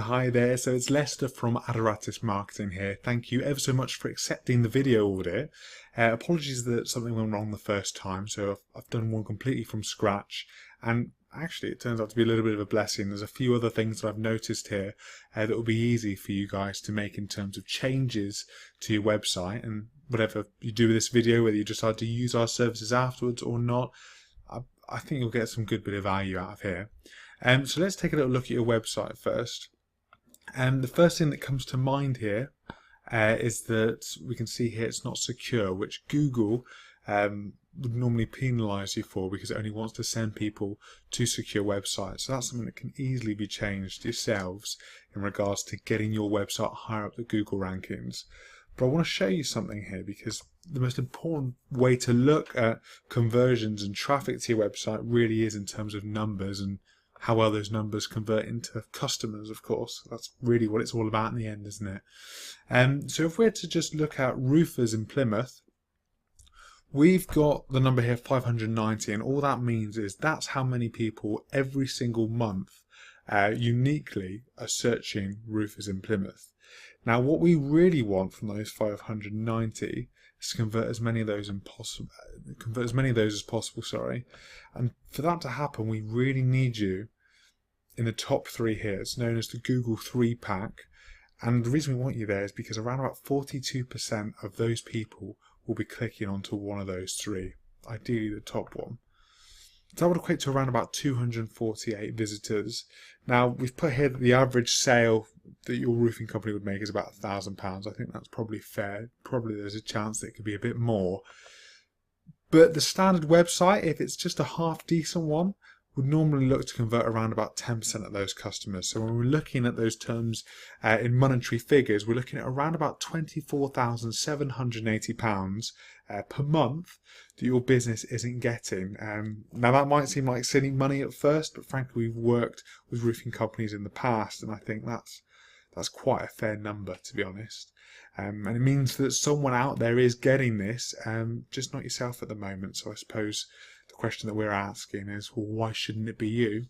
Hi there, so it's Lester from Adoratis Marketing here. Thank you ever so much for accepting the video audit. Apologies that something went wrong the first time, so I've done one completely from scratch, and actually it turns out to be a little bit of a blessing. There's a few other things that I've noticed here that will be easy for you guys to make in terms of changes to your website, and whatever you do with this video, whether you decide to use our services afterwards or not, I think you'll get some good bit of value out of here. So let's take a little look at your website first. The first thing that comes to mind here is that we can see here it's not secure, which Google would normally penalise you for because it only wants to send people to secure websites. So that's something that can easily be changed yourselves in regards to getting your website higher up the Google rankings. But I want to show you something here because the most important way to look at conversions and traffic to your website really is in terms of numbers and how well those numbers convert into customers, of course. That's really what it's all about in the end, isn't it? So if we're to just look at roofers in Plymouth, we've got the number here 590, and all that means is that's how many people every single month uniquely are searching roofers in Plymouth. Now what we really want from those 590 is to convert as many of those as possible, and for that to happen we really need you in the top 3 here. It's known as the Google 3 pack, and the reason we want you there is because around about 42% of those people will be clicking onto one of those 3, ideally the top one. So that would equate to around about 248 visitors. Now we've put here that the average sale that your roofing company would make is about £1,000. I think that's probably fair. Probably there's a chance that it could be a bit more. But the standard website, if it's just a half decent one, would normally look to convert around about 10% of those customers. So when we're looking at those terms in monetary figures, we're looking at around about £24,780 per month that your business isn't getting. Now that might seem like silly money at first, but frankly we've worked with roofing companies in the past, and I think that's quite a fair number, to be honest. And it means that someone out there is getting this, just not yourself at the moment. So I suppose the question that we're asking is, well, why shouldn't it be you?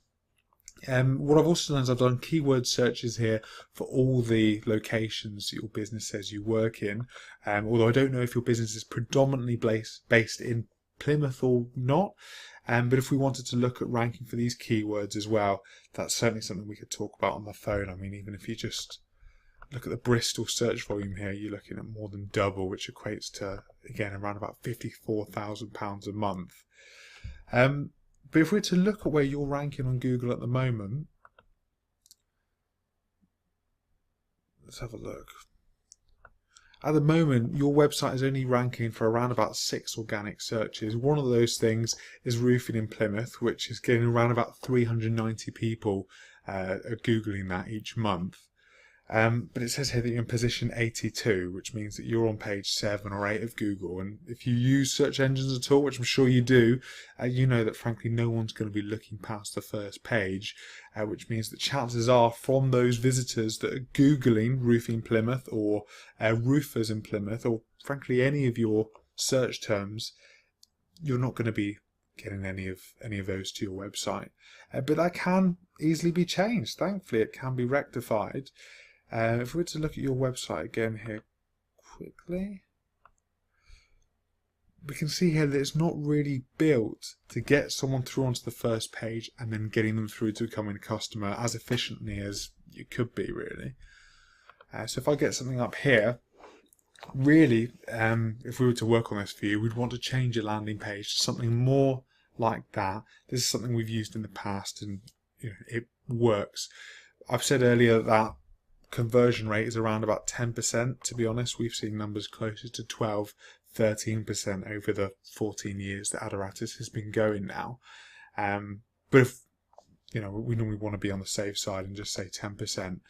What I've also done is I've done keyword searches here for all the locations that your business says you work in. Although I don't know if your business is predominantly based in Plymouth or not. But if we wanted to look at ranking for these keywords as well, that's certainly something we could talk about on the phone. I mean, even if you just look at the Bristol search volume here, you're looking at more than double, which equates to, again, around about £54,000 a month. But if we're to look at where you're ranking on Google at the moment, let's have a look. At the moment, your website is only ranking for around about 6 organic searches. One of those things is roofing in Plymouth, which is getting around about 390 people are Googling that each month. But it says here that you're in position 82, which means that you're on page 7 or 8 of Google. And if you use search engines at all, which I'm sure you do, you know that frankly no one's going to be looking past the first page, which means that chances are from those visitors that are Googling roofing Plymouth or roofers in Plymouth, or frankly any of your search terms, you're not going to be getting any of those to your website. But that can easily be changed. Thankfully it can be rectified. If we were to look at your website again here quickly, we can see here that it's not really built to get someone through onto the first page and then getting them through to becoming a customer as efficiently as you could be, really. So if I get something up here, really, if we were to work on this for you, we'd want to change your landing page to something more like that. This is something we've used in the past, and it works. I've said earlier that conversion rate is around about 10%. To be honest, we've seen numbers closer to 12-13% over the 14 years that Adoratis has been going now. But if we normally want to be on the safe side and just say 10%.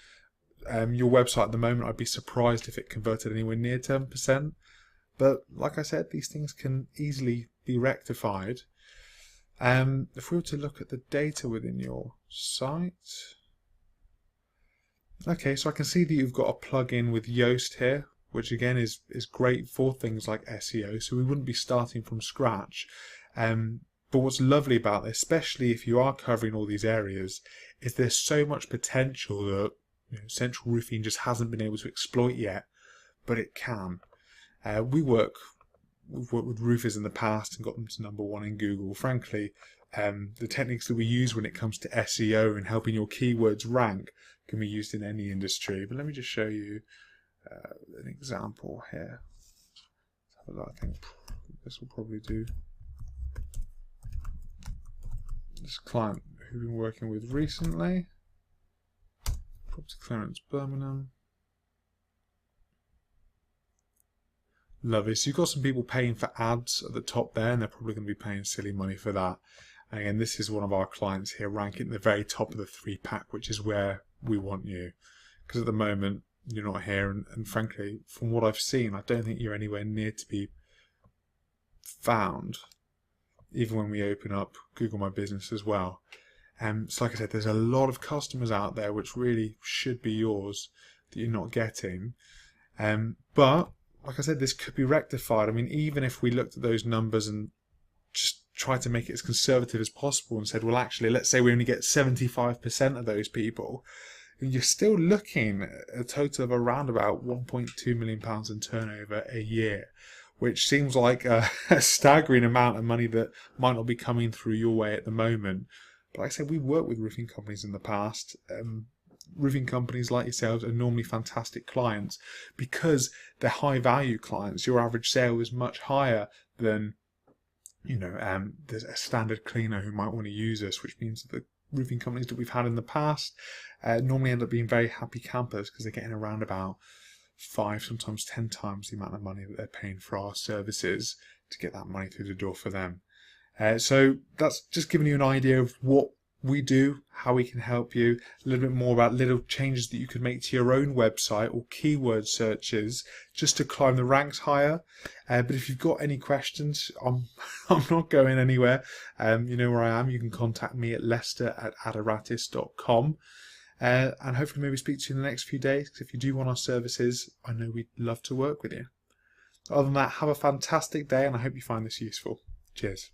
Your website at the moment, I'd be surprised if it converted anywhere near 10%. But like I said, these things can easily be rectified. If we were to look at the data within your site, okay, so I can see that you've got a plugin with Yoast here, which again is great for things like SEO, so we wouldn't be starting from scratch. But what's lovely about this, especially if you are covering all these areas, is there's so much potential that Central Roofing just hasn't been able to exploit yet, but it can. We've worked with roofers in the past and got them to #1 in Google. Frankly, the techniques that we use when it comes to SEO and helping your keywords rank can be used in any industry. But let me just show you an example here. I think this will probably do. This client who we've been working with recently, Property Clearance Birmingham. Lovely. So you've got some people paying for ads at the top there, and they're probably going to be paying silly money for that. And again, this is one of our clients here, ranking at the very top of the 3-pack, which is where we want you. Because at the moment, you're not here, and frankly, from what I've seen, I don't think you're anywhere near to be found, even when we open up Google My Business as well. So like I said, there's a lot of customers out there which really should be yours that you're not getting. But like I said, this could be rectified. I mean, even if we looked at those numbers and just tried to make it as conservative as possible and said, well, actually, let's say we only get 75% of those people, you're still looking at a total of around about £1.2 million in turnover a year, which seems like a staggering amount of money that might not be coming through your way at the moment. But like I said, we've worked with roofing companies in the past. Roofing companies like yourselves are normally fantastic clients because they're high value clients. Your average sale is much higher than, there's a standard cleaner who might want to use us, which means that the roofing companies that we've had in the past normally end up being very happy campers because they're getting around about 5, sometimes 10 times the amount of money that they're paying for our services to get that money through the door for them. So that's just giving you an idea of what we do, how we can help you, a little bit more about little changes that you could make to your own website or keyword searches just to climb the ranks higher. But if you've got any questions, I'm not going anywhere. You know where I am. You can contact me at lester@adaratis.com. And hopefully maybe speak to you in the next few days, because if you do want our services, I know we'd love to work with you. Other than that, have a fantastic day, and I hope you find this useful. Cheers.